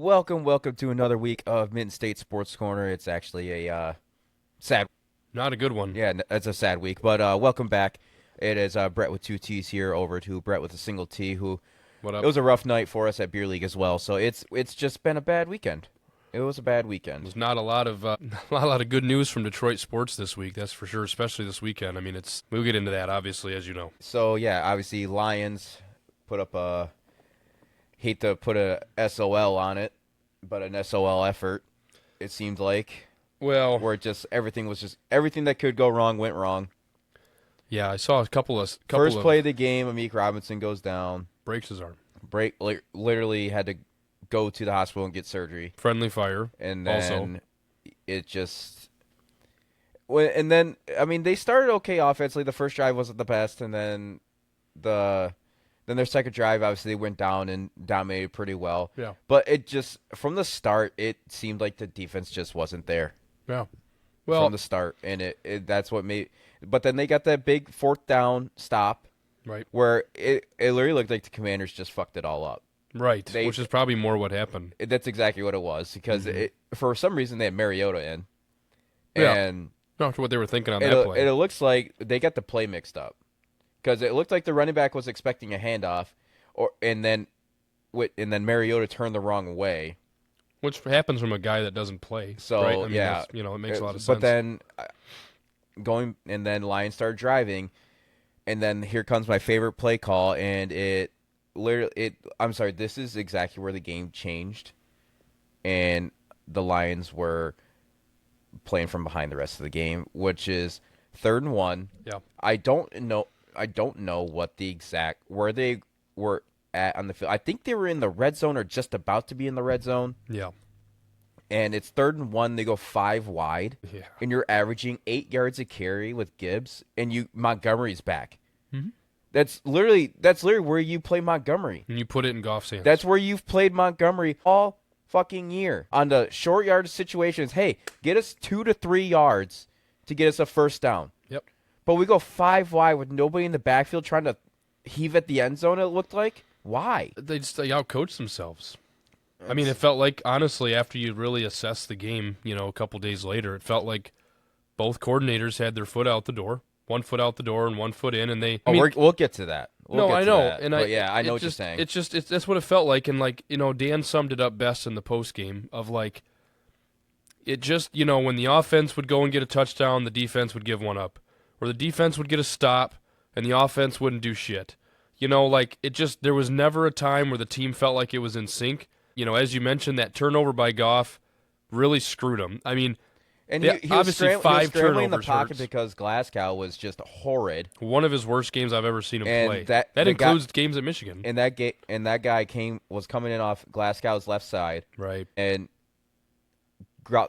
Welcome to another week of Mitten State Sports Corner. It's actually a sad, Not a good one. yeah, it's a sad week, but welcome back. It is Brett with two T's here over to Brett with a single T. Who What it up? was a rough night for us at Beer League as well. So it's just been a bad weekend. It was a bad weekend. There's not a lot of not a lot of good news from Detroit sports this week. That's for sure, especially this weekend. I mean, we'll get into that obviously, as you know. So yeah, obviously Lions put up a hate to put a SOL on it, but an SOL effort. It seemed like. Well, Where everything that could go wrong went wrong. yeah, I saw a couple of First play of the game, Amik Robinson goes down. breaks his arm. Literally had to go to the hospital and get surgery, Friendly fire. and Also, then it just. And then I mean they started okay offensively. The first drive wasn't the best, and then their second drive obviously they went down and dominated pretty well. yeah, But it just from the start it seemed like the defense just wasn't there. yeah. From Well, the start, and that's what made. But then they got that big fourth down stop right, where it literally looked like the Commanders just fucked it all up. right. Which is probably more what happened. That's exactly what it was because for some reason they had Mariota in, Yeah. and Not sure what they were thinking on that play. it looks like they got the play mixed up because it looked like the running back was expecting a handoff, and then Mariota turned the wrong way. Which happens from a guy that doesn't play. So right? I mean, yeah, it makes a lot of sense. But then Lions started driving, and then here comes my favorite play call, and I'm sorry, this is exactly where the game changed, and the Lions were playing from behind the rest of the game, which is 3rd and 1. yeah, I don't know what the exact where they were at on the field. I think they were in the red zone or just about to be in the red zone. yeah, And it's 3rd and 1. They go 5 wide, yeah. and you're averaging 8 yards a carry with Gibbs, and Montgomery's back. Mhm. That's literally where you play Montgomery. And you put it in Goff's hands. That's where you've played Montgomery all fucking year on the short yard situations. Hey, get us 2 to 3 yards to get us a first down. Yep. But we go 5 wide with nobody in the backfield trying to heave at the end zone. It looked like why? They outcoached themselves. I mean, it felt like, honestly, after you really assess the game, a couple days later, it felt like both coordinators had their foot out the door, one foot out the door and one foot in, and they. We'll get to that. I know, and I know what you're saying. That's what it felt like, and Dan summed it up best in the post game of it just when the offense would go and get a touchdown, the defense would give one up, or the defense would get a stop, and the offense wouldn't do shit. There was never a time where the team felt like it was in sync. As you mentioned, that turnover by Goff really screwed him. I mean, And he obviously he was 5 scrambling in the turnovers pocket hurts. because Glasgow was just horrid. One of his worst games I've ever seen him And play. that- That the guy- includes games at Michigan. And that guy was coming in off Glasgow's left side, Right. and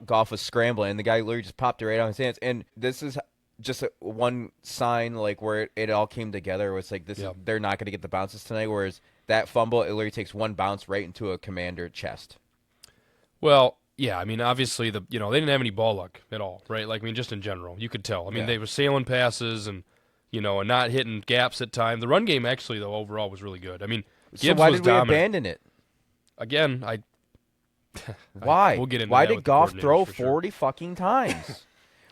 Goff was scrambling, and the guy literally just popped it right on his hands. And this is just one sign where it all came together. It was like Yep. they're not going to get the bounces tonight. Whereas that fumble, it literally takes one bounce right into a commander chest. Well, yeah, I mean, obviously they didn't have any ball luck at all, right? Just in general, you could tell. I mean, Yeah. they were sailing passes and and not hitting gaps at time. The run game actually, though, overall was really good. I mean, So Gibbs why was did we dominant. abandon it? Again, Why? we'll get into Why that did with Goff coordinators throw for sure. 40 fucking times?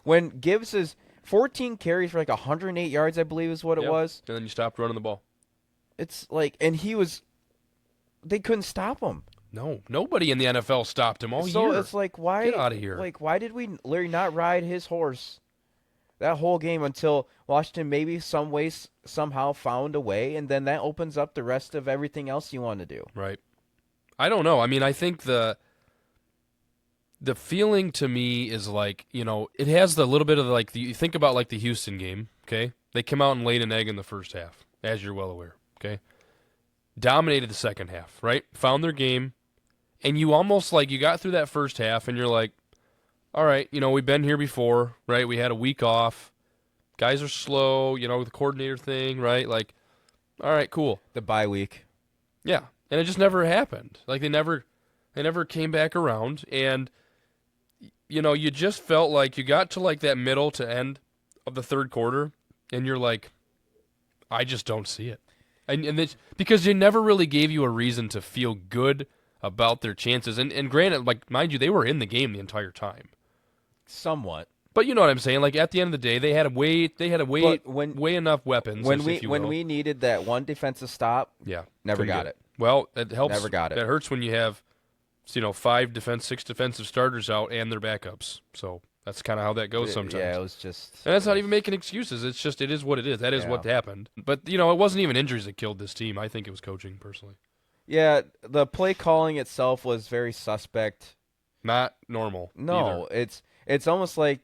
When Gibbs is 14 carries for 108 yards, I believe is what it Yep. was. And then you stopped running the ball. It's and they couldn't stop him. No, nobody in the NFL stopped him all So year. it's why? Get outta here. Why did we literally not ride his horse that whole game until Washington maybe somehow found a way, and then that opens up the rest of everything else you want to do. Right. I don't know. I mean, I think the feeling to me is it has the little bit of you think about the Houston game, okay? They come out and laid an egg in the first half, as you're well aware, okay? Dominated the second half, right? Found their game, and you almost you got through that first half and you're like, all right, we've been here before, right? We had a week off. Guys are slow, the coordinator thing, right? All right, cool. The bye week. Yeah, and it just never happened. They never came back around, and you just felt like you got to that middle to end of the third quarter, and you're like, I just don't see it, and because they never really gave you a reason to feel good about their chances. And granted, like mind you, they were in the game the entire time. Somewhat. But you know what I'm saying? Like at the end of the day, they had a But way enough weapons, if you when will. we needed that one defensive stop, Yeah, never couldn't got get it. Well, it helps. Never got it. That hurts when you have, 6 defensive starters out and their backups. So that's kind of how that goes sometimes. Yeah, it was just. And that's not even making excuses. It's just it is what it is. That is Yeah. what happened. But it wasn't even injuries that killed this team. I think it was coaching personally. Yeah, the play calling itself was very suspect. Not normal. No, either. it's almost like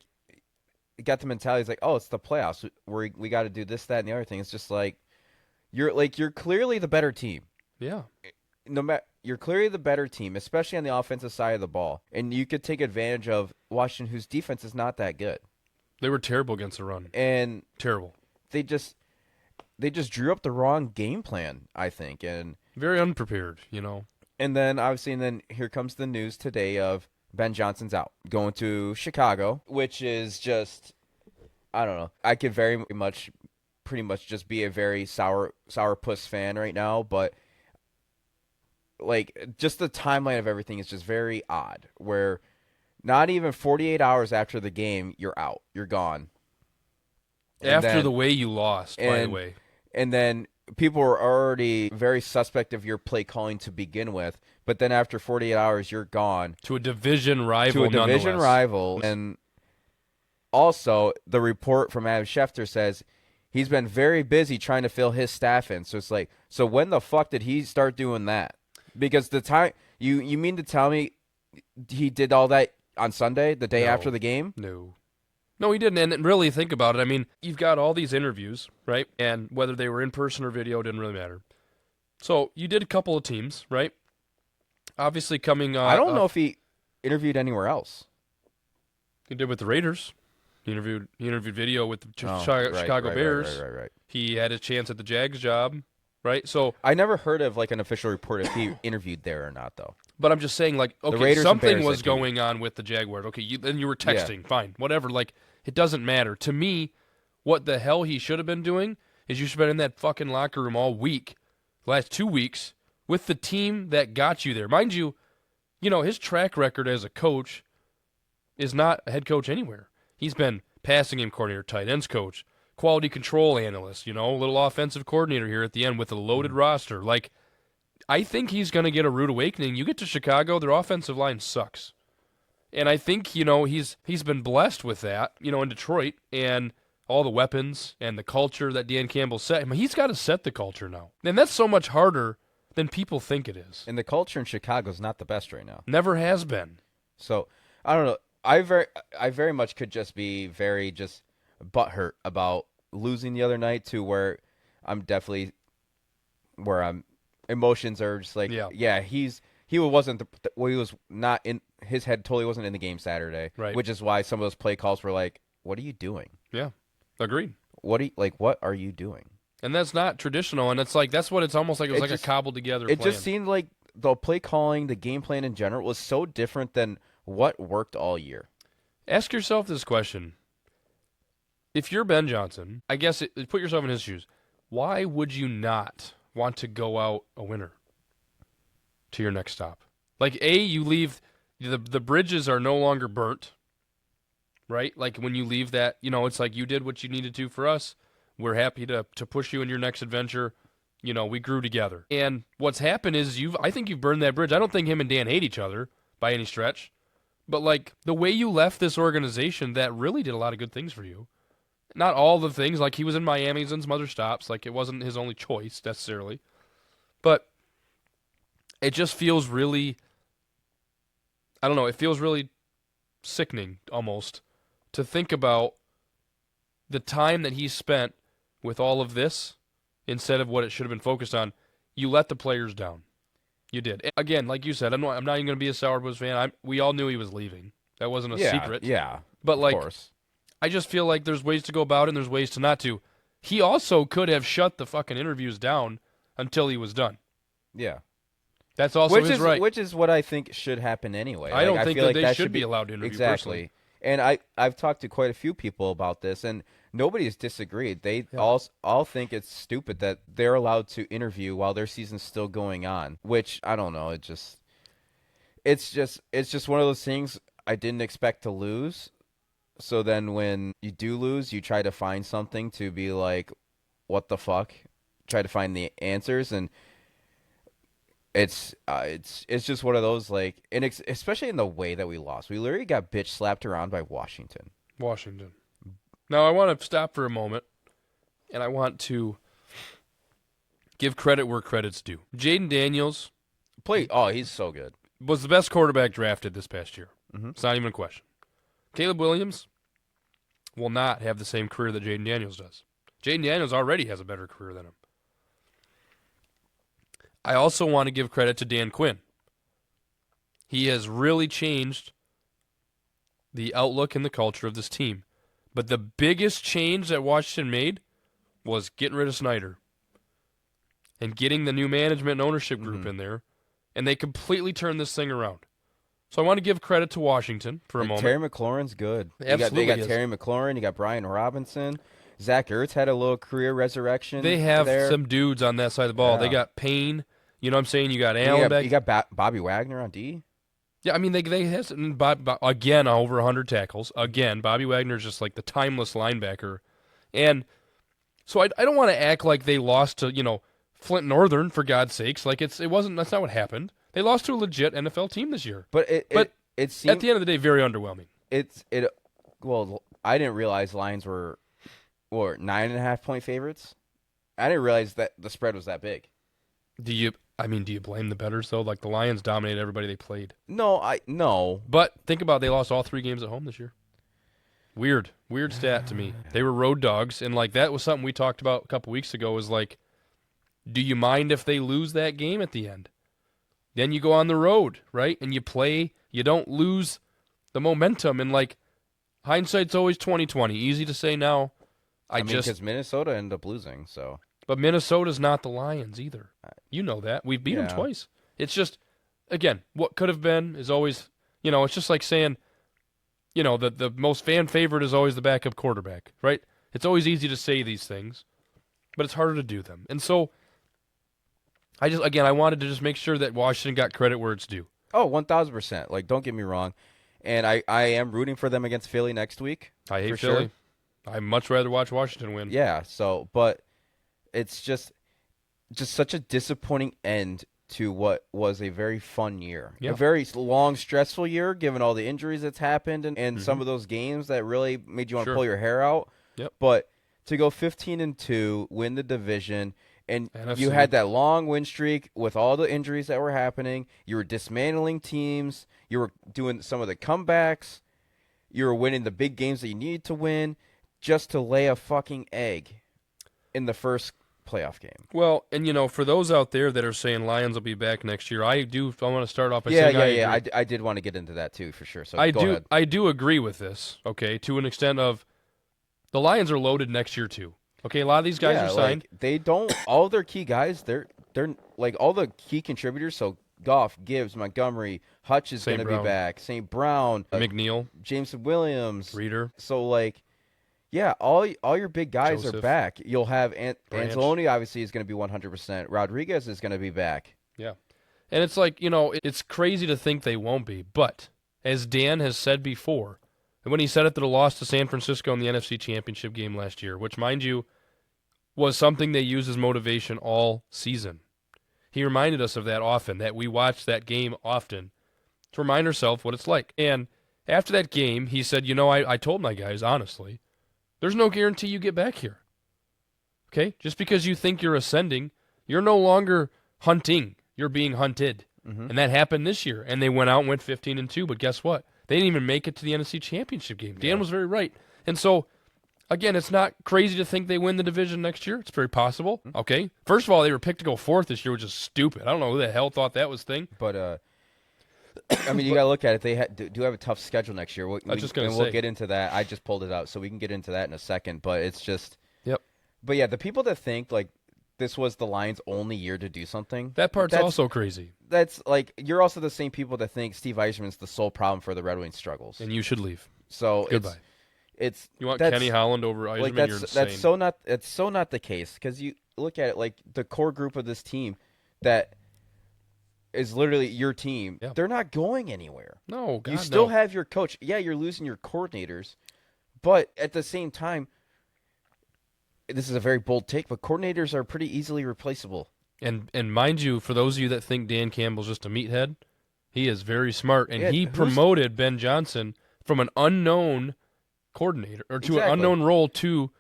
it got the mentality. It's like, oh, it's the playoffs. We got to do this, that, and the other thing. It's just like you're clearly the better team. Yeah. You're clearly the better team, especially on the offensive side of the ball, and you could take advantage of Washington, whose defense is not that good. They were terrible against the run. And Terrible. they just drew up the wrong game plan, I think, and Very unprepared. And then obviously, here comes the news today of Ben Johnson's out, going to Chicago, which is just, I don't know. I could pretty much just be a very sourpuss fan right now, but like just the timeline of everything is just very odd. Where not even 48 hours after the game, you're out, you're gone. After the way you lost, by the way. And then people were already very suspect of your play calling to begin with, but then after 48 hours, you're gone. To a division rival, And also, the report from Adam Schefter says he's been very busy trying to fill his staff in. So it's like, so when the fuck did he start doing that? Because the time, you mean to tell me he did all that on Sunday, the day after the game? No, he didn't. And really think about it. I mean, you've got all these interviews, right? And whether they were in person or video didn't really matter. So you did a couple of teams, right? Obviously coming I don't know if he interviewed anywhere else. He did with the Raiders. He interviewed video with the Chicago Bears. Right. He had a chance at the Jags job, right? So I never heard of like an official report if he interviewed there or not, though. But I'm just saying, like, okay, Raiders and something Bears, was like, going on with the Jaguars. Okay, then you were texting, fine, whatever. Like, it doesn't matter. To me, what the hell he should have been doing is you should have been in that fucking locker room all week, last 2 weeks, with the team that got you there. Mind you, his track record as a coach is not a head coach anywhere. He's been passing game coordinator, tight ends coach, quality control analyst, a little offensive coordinator here at the end with a loaded roster. Like, I think he's going to get a rude awakening. You get to Chicago, their offensive line sucks. And I think, he's been blessed with that, in Detroit, and all the weapons and the culture that Dan Campbell set. I mean, he's got to set the culture now. And that's so much harder than people think it is. And the culture in Chicago is not the best right now. Never has been. So, I don't know. I very much could just be very just butthurt about losing the other night to where I'm emotions are just like, he was not in his head, totally wasn't in the game Saturday, right? Which is why some of those play calls were like, what are you doing? Yeah, agreed. What are you doing? And that's not traditional, and it's like that's what it's almost like. It was a cobbled together plan. It just seemed like the play calling, the game plan in general was so different than what worked all year. Ask yourself this question. If you're Ben Johnson, I guess put yourself in his shoes. Why would you not want to go out a winner to your next stop? Like, you leave, the bridges are no longer burnt, right? Like, when you leave that, it's like you did what you needed to for us. We're happy to push you in your next adventure. We grew together. And what's happened is I think you've burned that bridge. I don't think him and Dan hate each other by any stretch. But, like, the way you left this organization, that really did a lot of good things for you. Not all the things. Like, he was in Miami, he's in some other stops. Like, it wasn't his only choice, necessarily. But it just feels really, I don't know, it feels really sickening, almost, to think about the time that he spent with all of this instead of what it should have been focused on. You let the players down. You did. Again, like you said, I'm not even going to be a sourpuss fan. We all knew he was leaving. That wasn't a secret. Yeah, but like, of course. I just feel like there's ways to go about it and there's ways to not to. He also could have shut the fucking interviews down until he was done. Yeah. That's also his right. Which is what I think should happen anyway. I don't think feel that like they should be allowed to interview. Exactly. Personally. And I've talked to quite a few people about this, and nobody has disagreed. They all think it's stupid that they're allowed to interview while their season's still going on, which, I don't know, it just... it's just one of those things I didn't expect to lose. So then when you do lose, you try to find something to be like, what the fuck? Try to find the answers, and it's just one of those like, and especially in the way that we lost. We literally got bitch slapped around by Washington. Washington. Now I want to stop for a moment, and I want to give credit where credit's due. Jaden Daniels He's so good. was the best quarterback drafted this past year. Mm-hmm. It's not even a question. Caleb Williams will not have the same career that Jaden Daniels does. Jaden Daniels already has a better career than him. I also want to give credit to Dan Quinn. He has really changed the outlook and the culture of this team. But the biggest change that Washington made was getting rid of Snyder and getting the new management and ownership group in there, and they completely turned this thing around. So I want to give credit to Washington for a moment. Terry McLaurin's good. Absolutely They got is. Terry McLaurin. You got Brian Robinson. Zach Ertz had a little career resurrection. They have there. some dudes on that side of the ball. Yeah. They got Payne. You know what I'm saying? You got Allen back. You got Bobby Wagner on D. Yeah, I mean, they have some, again, over 100 tackles. Again, Bobby Wagner is just like the timeless linebacker. And so I don't want to act like they lost to, Flint Northern, for God's sakes. Like, that's not what happened. They lost to a legit NFL team this year. But it seemed, at the end of the day, very underwhelming. Well, I didn't realize Lions were 9.5-point favorites. I didn't realize that the spread was that big. Do you blame the bettors, though? Like, the Lions dominated everybody they played. No. But think about it, they lost all 3 games at home this year. Weird stat to me. They were road dogs, and, like, that was something we talked about a couple weeks ago, was like, do you mind if they lose that game at the end? Then you go on the road, right? And you play, you don't lose the momentum, and, like, hindsight's always 20/20. Easy to say now. Because Minnesota ended up losing, so. But Minnesota's not the Lions either. You know that. We've beat them twice. It's just, again, what could have been is always, it's just like saying, the most fan favorite is always the backup quarterback, right? It's always easy to say these things, but it's harder to do them. And so, I wanted to just make sure that Washington got credit where it's due. Oh, 1,000%. Like, don't get me wrong. And I am rooting for them against Philly next week. I hate Philly. Sure. I'd much rather watch Washington win. Yeah, but it's just such a disappointing end to what was a very fun year. Yeah. A very long, stressful year, given all the injuries that's happened and some of those games that really made you want to pull your hair out. Yep. But to go 15-2, win the division, and NFC. You had that long win streak with all the injuries that were happening. You were dismantling teams. You were doing some of the comebacks. You were winning the big games that you needed to win just to lay a fucking egg in the first playoff game. Well, and for those out there that are saying Lions will be back next year, I want to start off by saying I did want to get into that too, for sure. So I go ahead. I do agree with this. Okay, to an extent of the Lions are loaded next year too. Okay, a lot of these guys are signed. Like, they don't. All their key guys, they're like all the key contributors. So Goff, Gibbs, Montgomery, Hutch is going to be back. St. Brown, McNeil, Jameson Williams, Reeder. So like. Yeah, all your big guys Joseph. are back. You'll have Anzalone, obviously, is going to be 100%. Rodriguez is going to be back. Yeah. And it's like, it's crazy to think they won't be. But as Dan has said before, and when he said it to the loss to San Francisco in the NFC Championship game last year, which, mind you, was something they used as motivation all season. He reminded us of that often, that we watched that game often to remind ourselves what it's like. And after that game, he said, I told my guys, honestly, there's no guarantee you get back here. Okay? Just because you think you're ascending, you're no longer hunting. You're being hunted. Mm-hmm. And that happened this year. And they went out and went 15-2. But guess what? They didn't even make it to the NFC Championship game. Dan was very right. And so, again, it's not crazy to think they win the division next year. It's very possible. Mm-hmm. Okay? First of all, they were picked to go 4th this year, which is stupid. I don't know who the hell thought that was a thing. But, you got to look at it. They do have a tough schedule next year. I was just going to say. We'll get into that. I just pulled it out, so we can get into that in a second. But it's just. Yep. But, yeah, the people that think, like, this was the Lions' only year to do something. That's also crazy. That's, like, you're also the same people that think Steve Eisman's the sole problem for the Red Wings' struggles. And you should leave. So, goodbye. You want Kenny Holland over Eisman? Like, you're insane. That's so not the case. Because you look at it, like, the core group of this team that is literally your team. Yeah. They're not going anywhere. No, God, You still no. have your coach. Yeah, you're losing your coordinators, but at the same time, this is a very bold take, but coordinators are pretty easily replaceable. And mind you, for those of you that think Dan Campbell's just a meathead, he is very smart, and Yeah, he who's promoted Ben Johnson from an unknown coordinator or to an exactly? unknown role to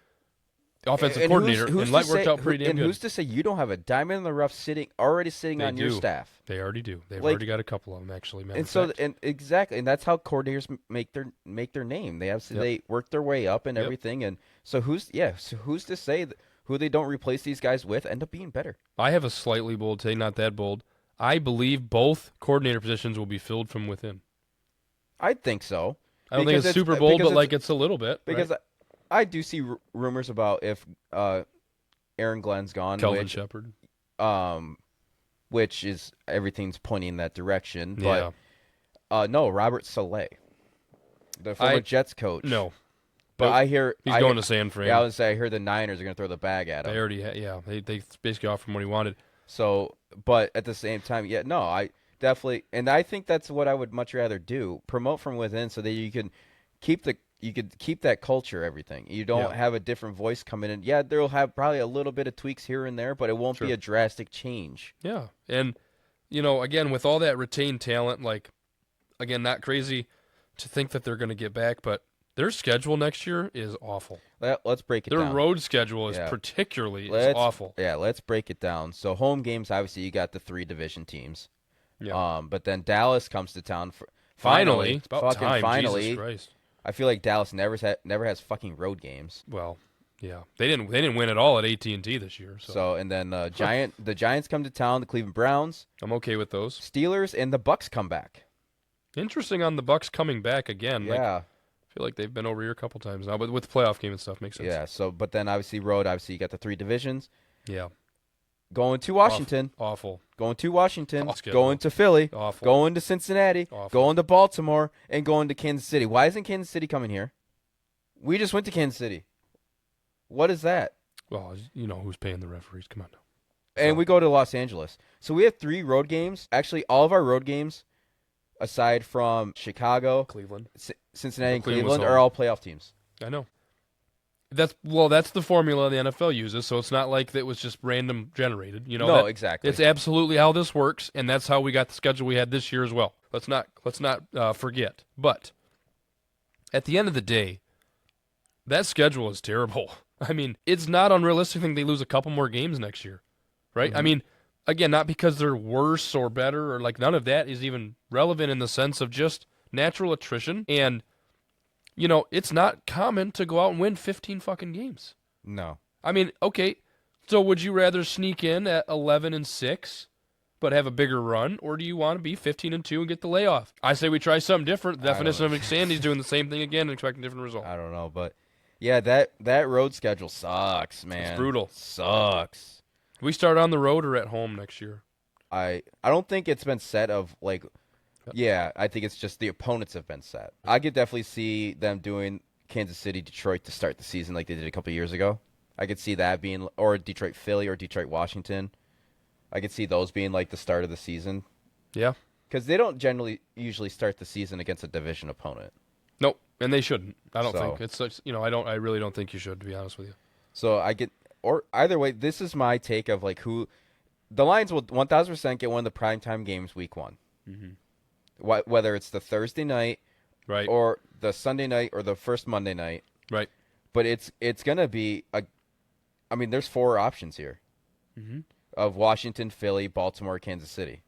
offensive And coordinator, who's and to that worked say? out pretty damn good. Who's to say you don't have a diamond in the rough already sitting They on your do. staff? They already do. They've Like, already got a couple of them, actually. Matter and of so fact. and exactly, and that's how coordinators make their name. Yep. They work their way up and Yep. everything. And so who's to say that who they don't replace these guys with end up being better? I have a slightly bold take, not that bold. I believe both coordinator positions will be filled from within. I think so. I don't think Because it's super bold, because but like it's a little bit. because Right? I do see rumors about if Aaron Glenn's gone, Kelvin Shepard. um, which is everything's pointing in that direction. Yeah. But no, Robert Saleh, the former Jets coach. No. But Nope. I hear He's going to San Fran. Yeah, I would say I heard the Niners are going to throw the bag at him. They already, they basically offered him what he wanted. So, but at the same time, yeah, no, I definitely, and I think that's what I would much rather do: promote from within, so that you could keep that culture, everything. You don't Yeah. have a different voice coming in. Yeah, there'll have probably a little bit of tweaks here and there, but it won't Sure. be a drastic change. Yeah, and again, with all that retained talent, like again, not crazy to think that they're going to get back, but their schedule next year is awful. Let's break it Their down. road schedule is Yeah. particularly Let's awful. Yeah, let's break it down. So home games, obviously, you got the 3 division teams. Yeah. But then Dallas comes to town for Finally, it's about fucking time. finally. Jesus Christ. I feel like Dallas never has fucking road games. Well, yeah, they didn't win at all at AT&T this year. So, And then the Giants come to town. The Cleveland Browns, I'm okay with those. Steelers, and the Bucks come back. Interesting on the Bucks coming back again. Like, Yeah, I feel like they've been over here a couple times now, but with the playoff game and stuff makes sense. yeah. So, but then obviously road. Obviously, you got the 3 divisions. Yeah. Going to Washington. Awful. Going to Washington. Awful. Going to Philly. Awful. Going to Cincinnati. Awful. Going to Baltimore. And going to Kansas City. Why isn't Kansas City coming here? We just went to Kansas City. What is that? Well, you know who's paying the referees. Come on now. And we go to Los Angeles. So we have 3 road games. Actually, all of our road games, aside from Chicago, Cleveland. Cincinnati, and Cleveland was Cleveland, are home. all playoff teams. I know. That's the formula the NFL uses, so it's not like that was just random generated. No, exactly. It's absolutely how this works, and that's how we got the schedule we had this year as well. Let's not forget. But at the end of the day, that schedule is terrible. I mean, it's not unrealistic to think they lose a couple more games next year, right? Mm-hmm. I mean, again, not because they're worse or better or like none of that is even relevant in the sense of just natural attrition. And, it's not common to go out and win 15 fucking games. No. I mean, okay, so would you rather sneak in at 11-6 but have a bigger run, or do you want to be 15-2 and get the layoff? I say we try something different. The definition of insanity is doing the same thing again and expecting a different result. I don't know, but yeah, that road schedule sucks, man. It's brutal. Sucks. We start on the road or at home next year? I don't think it's been set of like. Yeah, I think it's just the opponents have been set. I could definitely see them doing Kansas City, Detroit to start the season like they did a couple years ago. I could see that being, or Detroit, Philly, or Detroit, Washington. I could see those being like the start of the season. Yeah. Because they don't usually start the season against a division opponent. Nope, and they shouldn't. I don't So- think it's such. I really don't think you should, to be honest with you. So or either way, this is my take of like who the Lions will 1,000% get one of the primetime games week 1. Mm-hmm. Whether it's the Thursday night Right. or the Sunday night or the first Monday night. Right. But it's going to be there's 4 options here. Mm-hmm. Of Washington, Philly, Baltimore, Kansas City.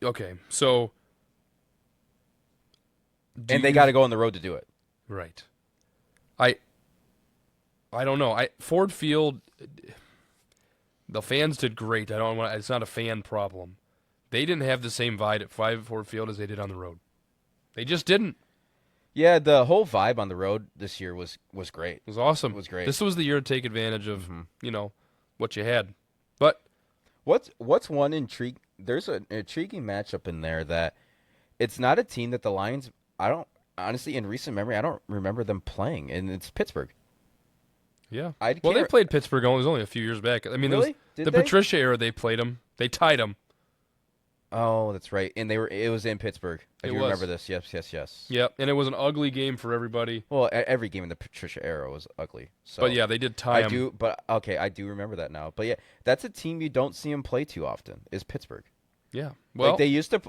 Okay, so And they got to go on the road to do it. Right. I don't know. Ford Field, the fans did great. It's not a fan problem. They didn't have the same vibe at Ford Field as they did on the road. They just didn't. Yeah, the whole vibe on the road this year was great. It was awesome. It was great. This was the year to take advantage of, what you had. But What's one intrigue? There's an intriguing matchup in there that it's not a team that the Lions. I don't honestly, in recent memory, I don't remember them playing, and it's Pittsburgh. yeah. I Well, they can't- played Pittsburgh. It was only a few years back. I mean, Really? Did the they? Patricia era, they played them. They tied them. Oh, that's right. And it was in Pittsburgh. I It do was. remember this. Yes, yes, yes. Yep, and it was an ugly game for everybody. Well, every game in the Patricia era was ugly. So But yeah, they did tie I them. do, but okay, I do remember that now. But yeah, that's a team you don't see them play too often. Is Pittsburgh? Yeah, well, Like they used to.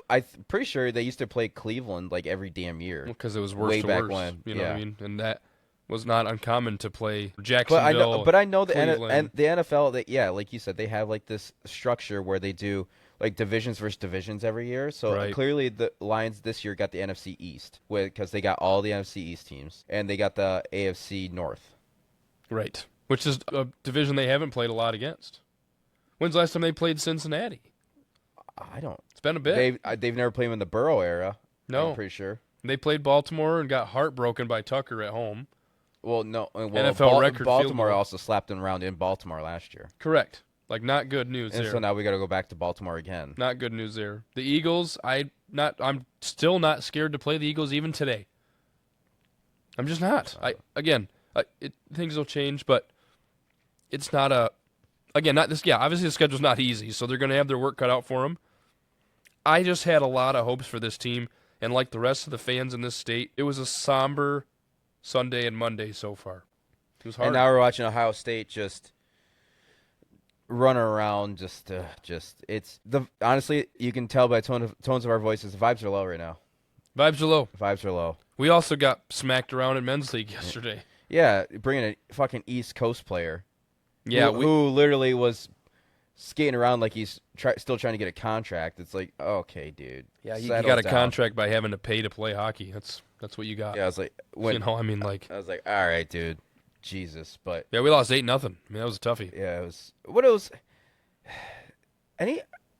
Pretty sure they used to play Cleveland like every damn year. because it was worse way to back worse. when, You know what I yeah. mean? And that was not uncommon to play But I know, Jacksonville. but I know Cleveland. the NFL. That yeah, like you said, they have like this structure where they do like divisions versus divisions every year. So Right. clearly, the Lions this year got the NFC East because they got all the NFC East teams, and they got the AFC North. Right. Which is a division they haven't played a lot against. When's the last time they played Cincinnati? I don't. It's been a bit. They've never played them in the Burrow era. No. I'm pretty sure. They played Baltimore and got heartbroken by Tucker at home. Well, no. Well, NFL record field Baltimore goal. also slapped them around in Baltimore last year, Correct. Like, not good news and there. so now we got to go back to Baltimore again. Not good news there. The Eagles, I'm still not scared to play the Eagles even today. I'm just not. Things will change, but it's not not this. Yeah, obviously the schedule's not easy, so they're going to have their work cut out for them. I just had a lot of hopes for this team, and like the rest of the fans in this state, it was a somber Sunday and Monday so far. It was hard. And now we're watching Ohio State just run around. Honestly, you can tell by tones of our voices, the vibes are low right now. Vibes are low. Vibes are low. We also got smacked around in men's league yesterday. Yeah, bringing a fucking East Coast player. Yeah, who literally was skating around like he's still trying to get a contract. It's like, okay, dude. Yeah, you settle got a down. contract by having to pay to play hockey. That's what you got. Yeah, I was like, like I was like, all right, dude, Jesus, but yeah, we lost 8-0. I mean, that was a toughie. yeah, it was what it was.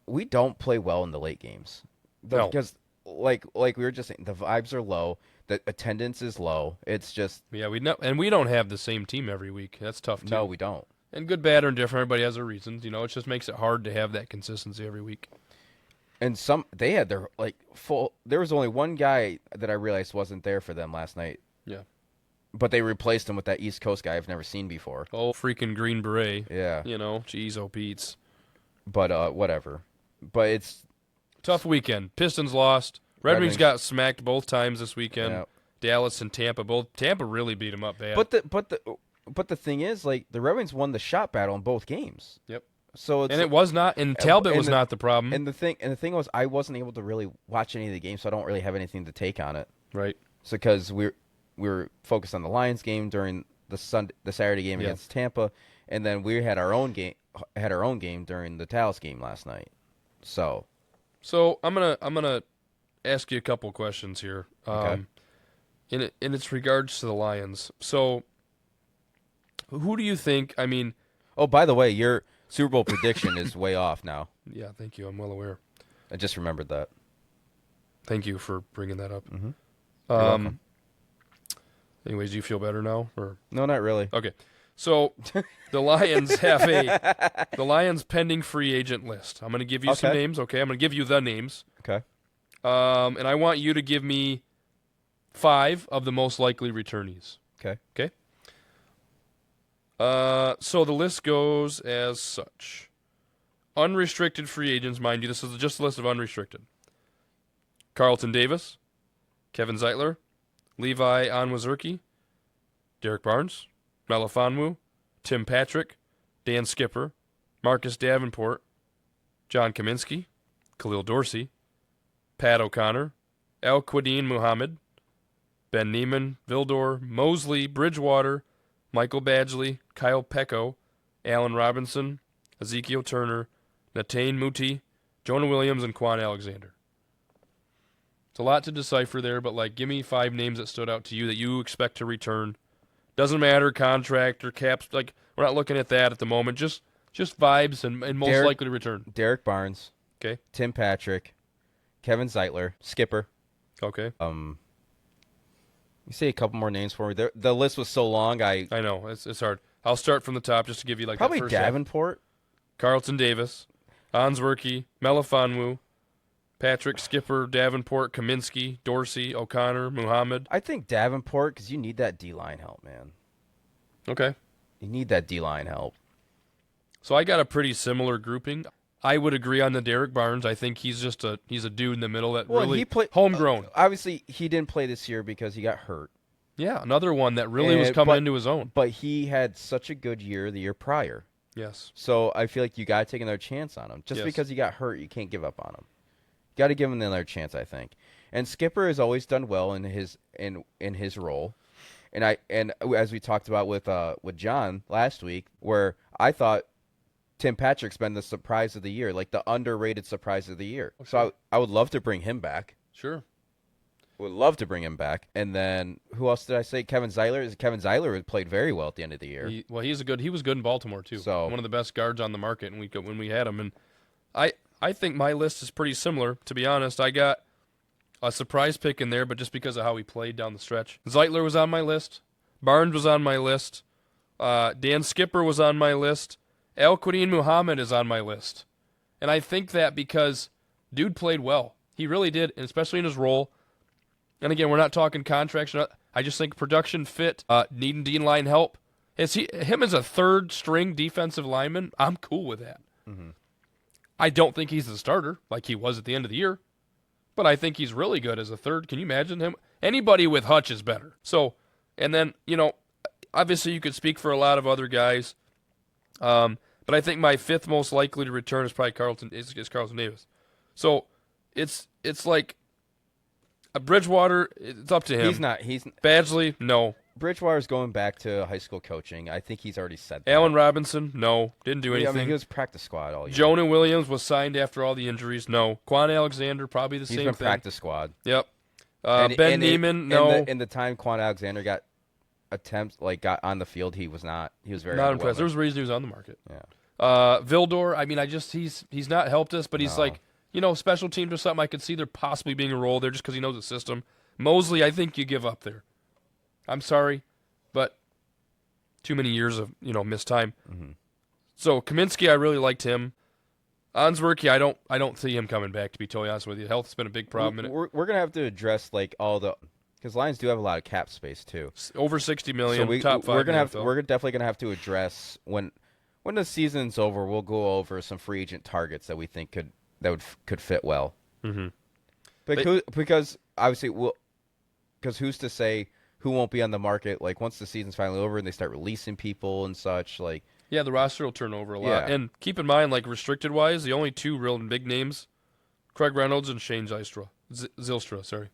We don't play well in the late games, No. because like we were just saying, the vibes are low, the attendance is low. It's just Yeah, we don't have the same team every week. That's tough too. no, we don't. And good, bad, or indifferent, everybody has their reasons. You know, it just makes it hard to have that consistency every week. And they had their full. There was only one guy that I realized wasn't there for them last night. Yeah. But they replaced him with that East Coast guy I've never seen before. Oh, freaking Green Beret. Yeah. You know, geez, oh Pete's. But whatever. But it's Tough weekend. Pistons lost. Red Wings got smacked both times this weekend. Yeah. Dallas and Tampa. Tampa really beat them up bad. But the thing is, like, the Red Wings won the shot battle in both games. Yep. So it's And it was not. And Talbot was not the problem. And the thing was, I wasn't able to really watch any of the games, so I don't really have anything to take on it. Right. So because we were focused on the Lions game during the Saturday game against Tampa, and then we had our own game during the Dallas game last night. So I'm gonna ask you a couple questions here. Okay. In its regards to the Lions. So, who do you think? I mean, oh, by the way, your Super Bowl prediction is way off now. yeah, thank you. I'm well aware. I just remembered that. Thank you for bringing that up. Mm-hmm. You're welcome. Anyways, do you feel better now? Or No, not really. okay, so the Lions have the Lions pending free agent list. I'm going to give you some Okay. names. Okay, I'm going to give you the names. Okay. And I want you to give me 5 of the most likely returnees. Okay. Okay. So the list goes as such. Unrestricted free agents, mind you, this is just a list of unrestricted. Carlton Davis, Kevin Zeitler, Levi Onwuzurike, Derek Barnes, Melifonwu, Tim Patrick, Dan Skipper, Marcus Davenport, John Kaminsky, Khalil Dorsey, Pat O'Connor, Al Quadine Muhammad, Ben Neiman, Vildor, Mosley, Bridgewater, Michael Badgley, Kyle Pecco, Allen Robinson, Ezekiel Turner, Natane Muti, Jonah Williams, and Quan Alexander. It's a lot to decipher there, but give me 5 names that stood out to you that you expect to return. Doesn't matter contract or caps. We're not looking at that at the moment. Just vibes and most likely to return. Derek Barnes. Okay. Tim Patrick. Kevin Zeitler. Skipper. Okay. You say a couple more names for me. The list was so long. I know it's hard. I'll start from the top just to give you probably that first half. Davenport. Carlton Davis, Onwuzurike, Melifonwu, Patrick, Skipper, Davenport, Kaminsky, Dorsey, O'Connor, Muhammad. I think Davenport because you need that D-line help, man. Okay. You need that D-line help. So I got a pretty similar grouping. I would agree on the Derek Barnes. I think he's a dude in the middle that Well, really he played homegrown. obviously, he didn't play this year because he got hurt. Yeah, another one that really was coming into his own. But he had such a good year the year prior. Yes. So I feel like you got to take another chance on him. Just Yes. because he got hurt, you can't give up on him. Got to give him another chance, I think. And Skipper has always done well in his role. And as we talked about with John last week, where I thought Tim Patrick's been the surprise of the year, like the underrated surprise of the year. Oh, sure. So I would love to bring him back. Sure. Would love to bring him back. And then who else did I say? Kevin Zeiler. Kevin Zeiler played very well at the end of the year. He was good in Baltimore too. So one of the best guards on the market when we had him. And I think my list is pretty similar, to be honest. I got a surprise pick in there, but just because of how he played down the stretch. Zeitler was on my list. Barnes was on my list. Dan Skipper was on my list. Al-Quadin Muhammad is on my list. And I think that because dude played well. He really did, and especially in his role. And again, we're not talking contracts. I just think production fit, needing D-line help. Him as a third-string defensive lineman, I'm cool with that. Mm-hmm. I don't think he's the starter like he was at the end of the year. But I think he's really good as a third. Can you imagine him? Anybody with Hutch is better. So, and then, obviously you could speak for a lot of other guys. But I think my fifth most likely to return is probably Carlton Davis. So, it's like a Bridgewater, it's up to him. He's Badgley, no. Bridgewater's going back to high school coaching. I think he's already said that. Allen Robinson, no. Didn't do anything. I mean, he was practice squad all year. Jonah Williams was signed after all the injuries, no. Quan Alexander, probably the same thing. He's been practice squad. Yep. Ben Neiman, no. In the time Quan Alexander got on the field, he was very not impressed. There was a reason he was on the market. Yeah. Vildor, I mean, he's not helped us, but he's special teams or something. I could see there possibly being a role there just because he knows the system. Mosley, I think you give up there. I'm sorry, but too many years of missed time. Mm-hmm. So Kaminsky, I really liked him. Answerky, I don't see him coming back. To be totally honest with you, health's been a big problem. We're gonna have to address because Lions do have a lot of cap space too. Over $60 million. So top five. We're definitely gonna have to address when the season's over. We'll go over some free agent targets that we think could fit well. Mm-hmm. Because obviously because who's to say who won't be on the market once the season's finally over and they start releasing people and such Yeah, the roster will turn over a lot. Yeah. And keep in mind, restricted wise, the only two real big names, Craig Reynolds and Shane Zylstra, sorry.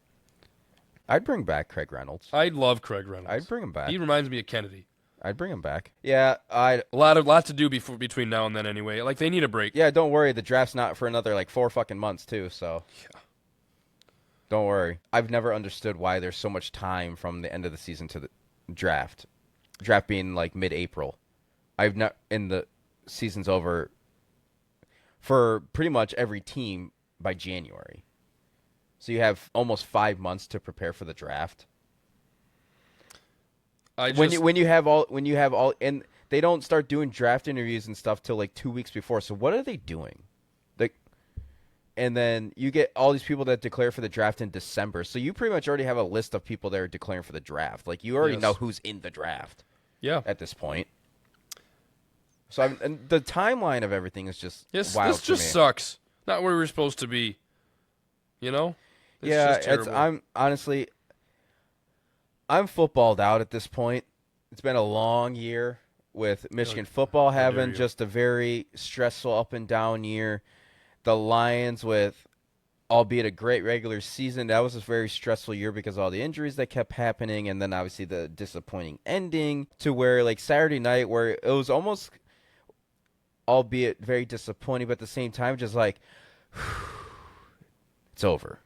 I'd bring back Craig Reynolds. I love Craig Reynolds. I'd bring him back. He reminds me of Kennedy. I'd bring him back. Yeah, a lot to do between now and then anyway. They need a break. Yeah, don't worry. The draft's not for another 4 fucking months too. So yeah, don't worry. I've never understood why there's so much time from the end of the season to the draft. Draft being mid-April. In the season's over for pretty much every team by January. So you have almost 5 months to prepare for the draft. When you have all and they don't start doing draft interviews and stuff till 2 weeks before. So what are they doing? And then you get all these people that declare for the draft in December. So you pretty much already have a list of people that are declaring for the draft. You already know who's in the draft. Yeah. At this point. So and the timeline of everything is just wild. This just sucks. Not where we're supposed to be. It's yeah, I'm footballed out at this point. It's been a long year with Michigan football having just a very stressful up and down year. The Lions with, albeit a great regular season, that was a very stressful year because of all the injuries that kept happening, and then obviously the disappointing ending to where Saturday night where it was almost, albeit very disappointing, but at the same time just it's over.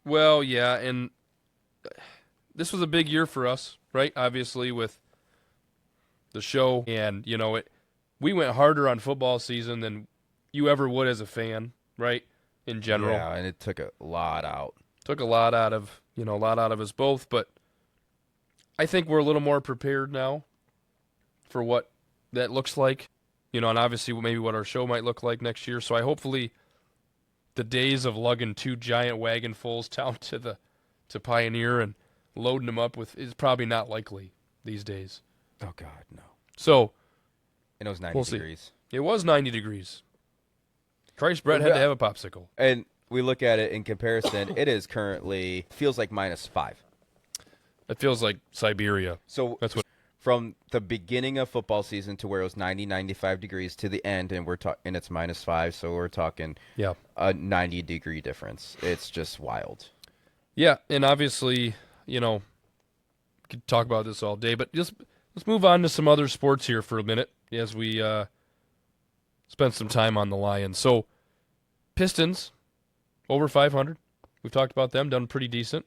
Well, yeah, and this was a big year for us, right? Obviously with the show, and we went harder on football season than you ever would as a fan, right? In general. Yeah, and it took a lot out. Took a lot out of us both, but I think we're a little more prepared now for what that looks like, and obviously maybe what our show might look like next year. So I hopefully the days of lugging 2 giant wagonfuls down to Pioneer and loading them up with is probably not likely these days. Oh God, no. So and it was 90 degrees. See. It was 90 degrees. Christ, Brett had to have a popsicle. And we look at it in comparison, it is currently feels like -5. It feels like Siberia. So That's what. from the beginning of football season to where it was 90, 95 degrees to the end, and and it's -5, so we're talking Yeah. a 90-degree difference. It's just wild. Yeah, and obviously, could talk about this all day, but let's move on to some other sports here for a minute as we spend some time on the Lions. So, Pistons, over 500. We've talked about them, done pretty decent.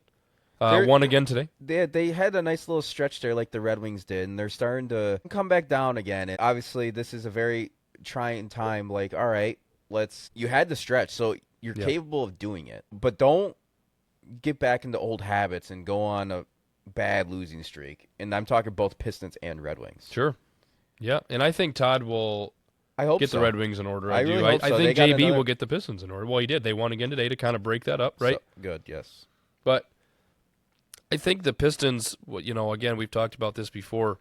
Won again today. They had a nice little stretch there like the Red Wings did, and they're starting to come back down again. And obviously, this is a very trying time. Like, all right, you had the stretch, so you're capable of doing it. But don't get back into old habits and go on a bad losing streak. And I'm talking both Pistons and Red Wings. Sure. Yeah, and I think Todd will get the Red Wings in order. I really hope so. I think JB will get the Pistons in order. Well, he did. They won again today to kind of break that up, right? So, good, yes. But I think the Pistons, again, we've talked about this before.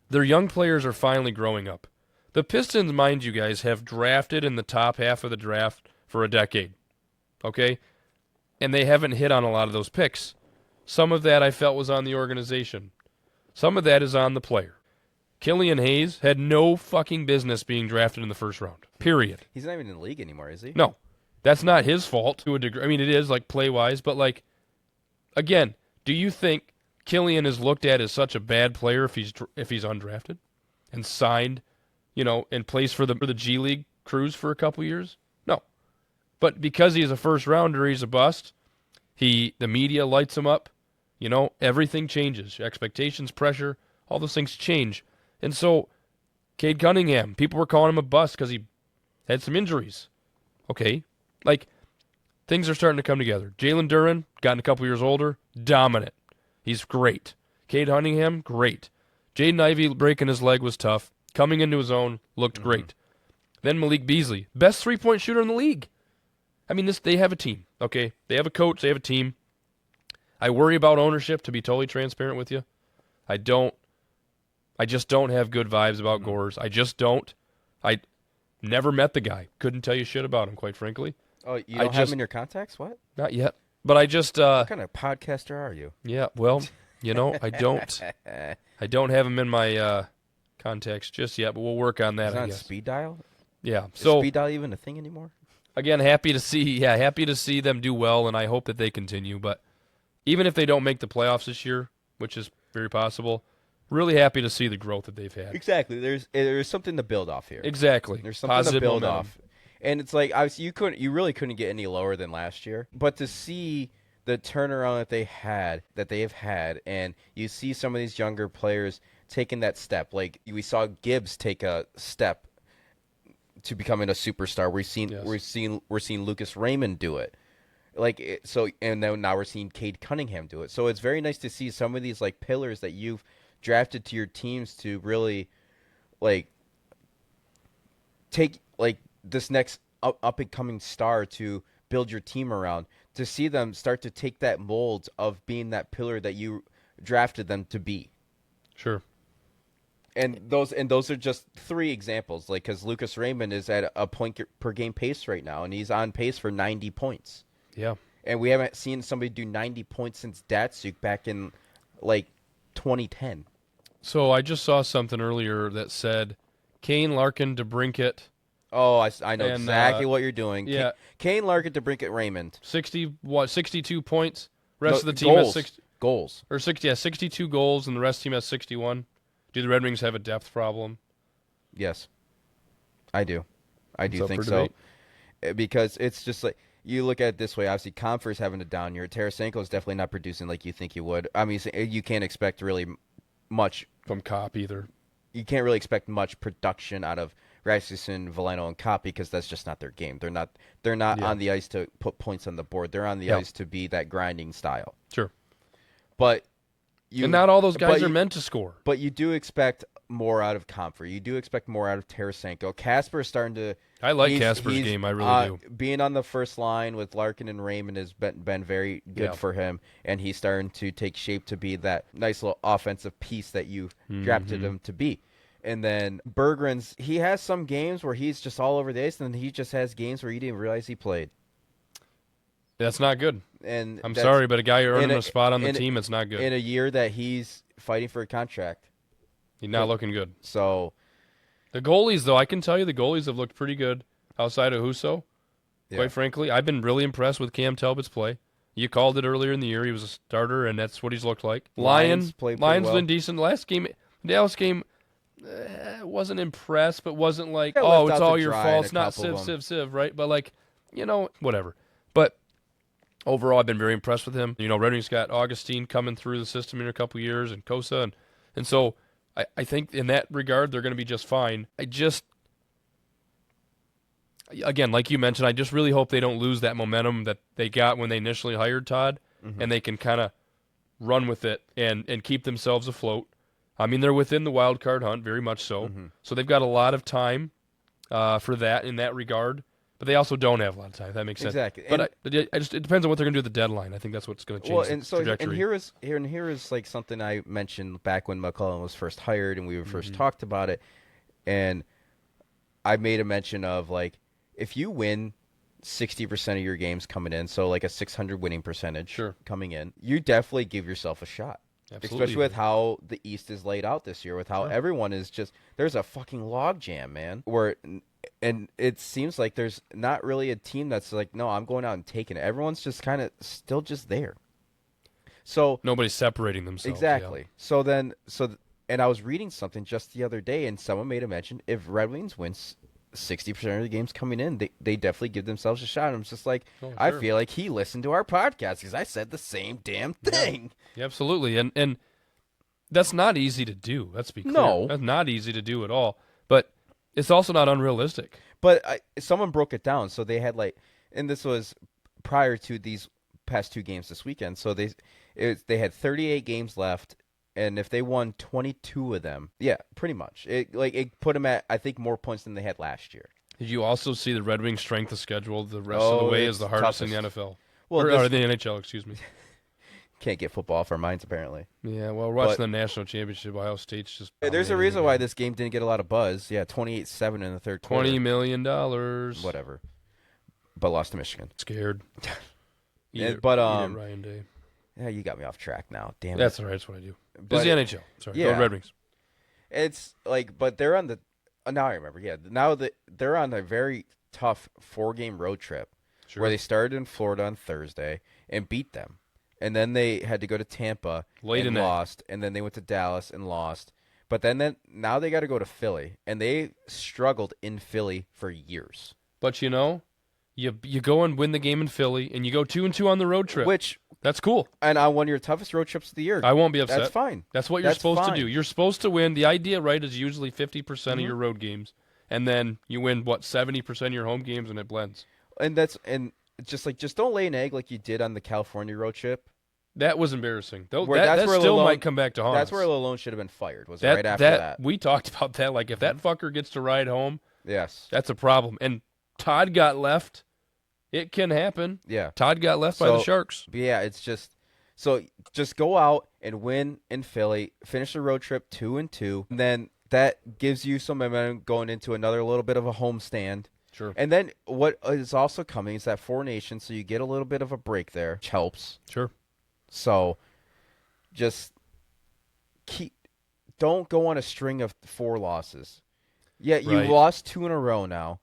Their young players are finally growing up. The Pistons, mind you guys, have drafted in the top half of the draft for a decade, okay? And they haven't hit on a lot of those picks. Some of that I felt was on the organization. Some of that is on the player. Killian Hayes had no fucking business being drafted in the first round, period. He's not even in the league anymore, is he? No. That's not his fault to a degree. I mean, it is, like, play-wise, but, like, again, do you think Killian is looked at as such a bad player if he's undrafted and signed, and plays for the G League cruise for a couple years? No. But because he's a first-rounder, he's a bust. The media lights him up. Everything changes. Expectations, pressure, all those things change. And so, Cade Cunningham, people were calling him a bust because he had some injuries. Okay. Like, things are starting to come together. Jalen Duren, gotten a couple years older, dominant. He's great. Cade Cunningham, great. Jaden Ivey breaking his leg was tough. Coming into his own, looked great. Then Malik Beasley, best three-point shooter in the league. I mean, they have a team, okay? They have a coach, they have a team. I worry about ownership, to be totally transparent with you. I just don't have good vibes about Gores. I just don't. I never met the guy. Couldn't tell you shit about him, quite frankly. Oh, you don't have him in your contacts? What? Not yet. But I just what kind of podcaster are you? Yeah, well, I don't have him in my contacts just yet, but we'll work on that. He's I on guess. speed dial? Yeah. Is speed dial even a thing anymore? Again, happy to see them do well, and I hope that they continue. But even if they don't make the playoffs this year, which is very possible, really happy to see the growth that they've had. Exactly. There's something to build off here. Exactly. There's something Positive to build momentum. off. And it's like obviously you really couldn't get any lower than last year. But to see the turnaround that they have had, and you see some of these younger players taking that step. Like we saw Gibbs take a step to becoming a superstar. We're seeing Lucas Raymond do it. And then now we're seeing Cade Cunningham do it. So it's very nice to see some of these like pillars that you've drafted to your teams to really like take like this next up and coming star to build your team around, to see them start to take that mold of being that pillar that you drafted them to be. Sure. And those are just three examples, like because Lucas Raymond is at a point per game pace right now, and he's on pace for 90 points. Yeah. And we haven't seen somebody do 90 points since Datsuk back in like 2010. So I just saw something earlier that said Kane, Larkin, DeBrincat. Oh, I know exactly what you're doing. Yeah. Kane, Larkin, DeBrincat, Raymond. 62 points. Rest of the team goals. has 60 goals. Or 62 goals, and the rest of the team has 61. Do the Red Wings have a depth problem? Yes, I do. I do think so. Because it's just like you look at it this way. Obviously, Comfort's having a down year. Tarasenko is definitely not producing like you think he would. I mean, you can't expect really much from Kopp either. You can't really expect much production out of Rasmussen, Veleno, and Kopp because that's just not their game. They're not on the ice to put points on the board. They're on the ice to be that grinding style. Sure. But and not all those guys are meant to score. But you do expect more out of Comfort. You do expect more out of Tarasenko. Casper is starting to. I like Casper's game. I really do. Being on the first line with Larkin and Raymond has been very good for him, and he's starting to take shape to be that nice little offensive piece that you drafted him to be. And then Berggren's, he has some games where he's just all over the ice, and then he just has games where you didn't realize he played. That's not good. And I'm that's sorry, but a guy earning a spot on the in team, it's not good. in a year that he's fighting for a contract. He's not looking good. So The goalies, though, I can tell you the goalies have looked pretty good outside of Husso. yeah. Quite frankly, I've been really impressed with Cam Talbot's play. You called it earlier in the year. He was a starter, and that's what he's looked like. Lions played pretty Lions well. been decent. Last game, Dallas game, wasn't impressed, but wasn't like, Got oh, left it's out all to your dry fault. in It's a not couple of Civ, right? But like, whatever. But overall, I've been very impressed with him. Red Wings got Augustine coming through the system in a couple years, and Kosa, and so I think in that regard they're going to be just fine. Again, like you mentioned, I just really hope they don't lose that momentum that they got when they initially hired Todd, and they can kind of run with it and keep themselves afloat. I mean, they're within the wild card hunt, very much so. So they've got a lot of time for that in that regard. But they also don't have a lot of time, if that makes sense. Exactly. But it depends on what they're going to do at the deadline. I think that's what's going to change the trajectory. And here is like something I mentioned back when McClellan was first hired and we first talked about it. And I made a mention of, like, if you win 60% of your games coming in, so like a 600 winning percentage coming in, you definitely give yourself a shot. Absolutely. Especially with how the East is laid out this year, with how everyone is just – there's a fucking log jam, man, and it seems like there's not really a team that's like, no, I'm going out and taking it. Everyone's just kind of still just there. So nobody's separating themselves. Exactly. Yeah. And I was reading something just the other day, and someone made a mention, if Red Wings wins 60% of the games coming in, they definitely give themselves a shot. And I'm just like, I feel like he listened to our podcast because I said the same damn thing. Yeah, absolutely. And that's not easy to do. Let's be clear. No. That's not easy to do at all. But it's also not unrealistic. But someone broke it down. So they had and this was prior to these past two games this weekend. So they had 38 games left. And if they won 22 of them, yeah, pretty much. It put them at, I think, more points than they had last year. Did you also see the Red Wings' strength of schedule the rest of the way is the hardest toughest. in the NFL? Well, or the NHL, excuse me. Can't get football off our minds, apparently. Yeah, well, we're watching the national championship. Ohio State's just... There's a reason why this game didn't get a lot of buzz. Yeah, 28-7 in the third quarter. $20 million. Whatever. But lost to Michigan. Scared. Ryan Day. Yeah, you got me off track now. Damn it. That's all right. That's what I do. This is the NHL. Sorry. Yeah. Go Red Wings. It's like, but they're on the. Now I remember. Yeah, now that they're on a very tough 4-game road trip, where they started in Florida on Thursday and beat them, and then they had to go to Tampa and lost, and then they went to Dallas and lost. But then now they got to go to Philly, and they struggled in Philly for years. But you go and win the game in Philly, and you go 2-2 on the road trip. That's cool. And on one of your toughest road trips of the year. I won't be upset. That's fine. That's what you're supposed to do. You're supposed to win. The idea, right, is usually 50% of your road games, and then you win 70% of your home games, and it blends. And just don't lay an egg like you did on the California road trip. That was embarrassing. That still might come back to haunt us. That's where Lalone should have been fired. Right after that. We talked about that. Like, if that fucker gets to ride home, yes, that's a problem. And Todd got left. It can happen. Yeah, Todd got left by the Sharks. Yeah, it's just. So just go out and win in Philly, finish the road trip 2-2, and then that gives you some momentum going into another little bit of a homestand. Sure. And then what is also coming is that 4 Nations, so you get a little bit of a break there, which helps. Sure. So just don't go on a string of 4 losses. Yeah, you've lost 2 in a row now.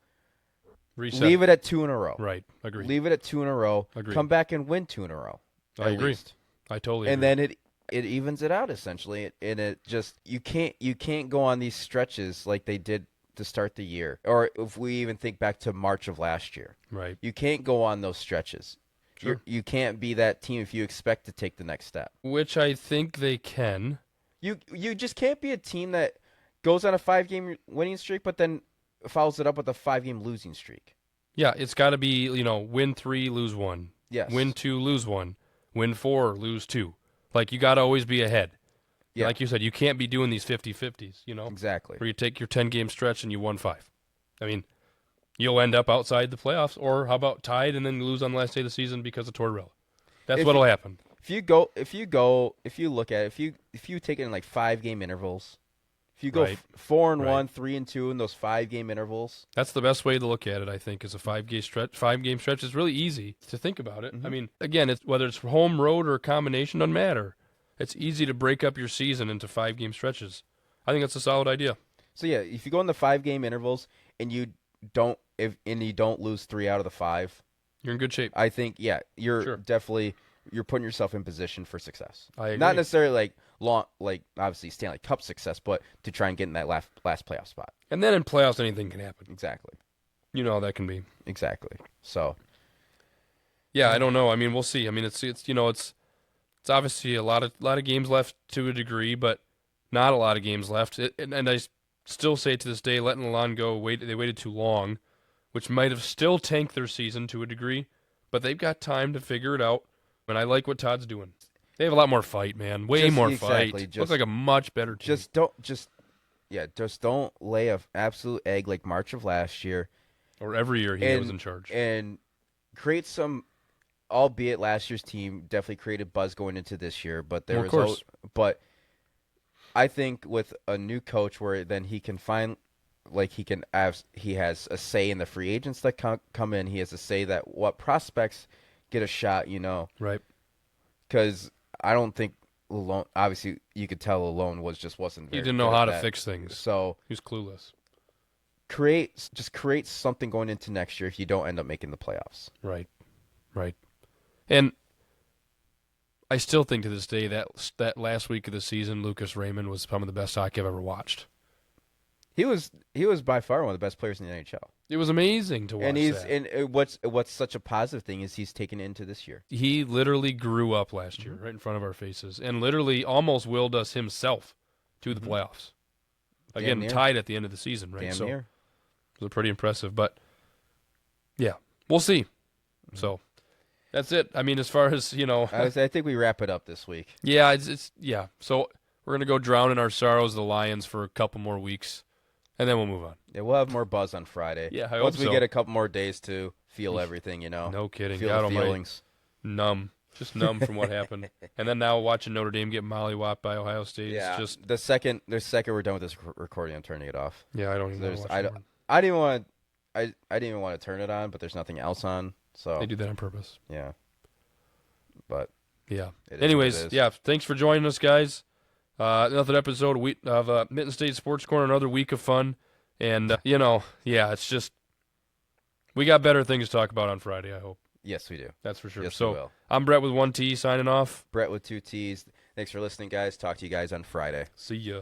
Reset. Leave it at 2 in a row. Right. Agreed. Leave it at 2 in a row. Agreed. Come back and win 2 in a row. I agree. Least. I totally agree. And then it evens it out essentially, and it just you can't go on these stretches like they did to start the year, or if we even think back to March of last year. Right. You can't go on those stretches. Sure. You can't be that team if you expect to take the next step. Which I think they can. You just can't be a team that goes on a 5-game winning streak, but then follows it up with a 5-game losing streak. Yeah, it's got to be win 3, lose 1. Yes. Win 2, lose 1. Win 4, lose 2. Like, you got to always be ahead. Yeah. Like you said, you can't be doing these 50-50s, Exactly. Where you take your 10-game stretch and you won 5. I mean, you'll end up outside the playoffs, or how about tied and then lose on the last day of the season because of Tortorella. That's what'll happen. If you look at it, if you take it in like 5-game intervals, If you go Right. 4-1, Right. 3-2 in those 5-game intervals, That's the best way to look at it, I think, is a 5-game stretch. 5-game stretch is really easy to think about it. I mean, again, whether it's home, road, or a combination, doesn't matter. It's easy to break up your season into 5-game stretches. I think that's a solid idea. so yeah, if you go in the 5-game intervals and you don't lose 3 out of the 5, You're in good shape. I think you're Sure. definitely you're putting yourself in position for success. I agree. Not necessarily like obviously Stanley Cup success, but to try and get in that last playoff spot. And then in playoffs, anything can happen. Exactly. You know how that can be. Exactly. So Yeah, I don't know. I mean, we'll see. I mean, it's obviously a lot of games left to a degree, but not a lot of games left. And I still say to this day, letting Milan go, they waited too long, which might have still tanked their season to a degree, but they've got time to figure it out. And I like what Todd's doing. They have a lot more fight, man. Way more fight. Looks like a much better team. just don't lay a absolute egg like March of last year. Or every year he was in charge. And create some, albeit last year's team definitely created buzz going into this year, but Of course. But I think with a new coach where then he can find, like he has a say in the free agents that come in. He has a say that what prospects get a shot, Right. because I don't think Lalone, obviously you could tell Lalone wasn't He very didn't know good how at to that. fix things. So He was clueless. create something going into next year if you don't end up making the playoffs. Right. And I still think to this day that last week of the season, Lucas Raymond was some of the best hockey I've ever watched. He was by far one of the best players in the NHL. It was amazing to watch And that. what's such a positive thing is he's taken it into this year. He literally grew up last year right in front of our faces and literally almost willed us himself to the playoffs. Again, near. tied at the end of the season, right? Damn So near. it was pretty impressive. But, yeah, we'll see. So that's it. I mean, as far as, I think we wrap it up this week. yeah, yeah. So we're going to go drown in our sorrows, the Lions, for a couple more weeks, and then we'll move on. Yeah, we'll have more buzz on Friday. Yeah, I once hope we so. get a couple more days to feel everything, No kidding. feel God the almighty. feelings. Numb. Just numb from what happened. And then now watching Notre Dame get mollywopped by Ohio State. Yeah, It's just, the second we're done with this recording, I'm turning it off. yeah, I don't even There's want I to don't watch I didn't want I didn't even want to turn it on, but there's nothing else on. So They do that on purpose. yeah, but Yeah. it is Anyways, what it is. yeah, thanks for joining us, guys. Another episode of Mitten State Sports Corner, another week of fun. And, yeah, it's just, we got better things to talk about on Friday, I hope. Yes, we do. That's for sure. Yes, we So will. I'm Brett with 1T signing off. Brett with 2 T's. Thanks for listening, guys. Talk to you guys on Friday. See ya.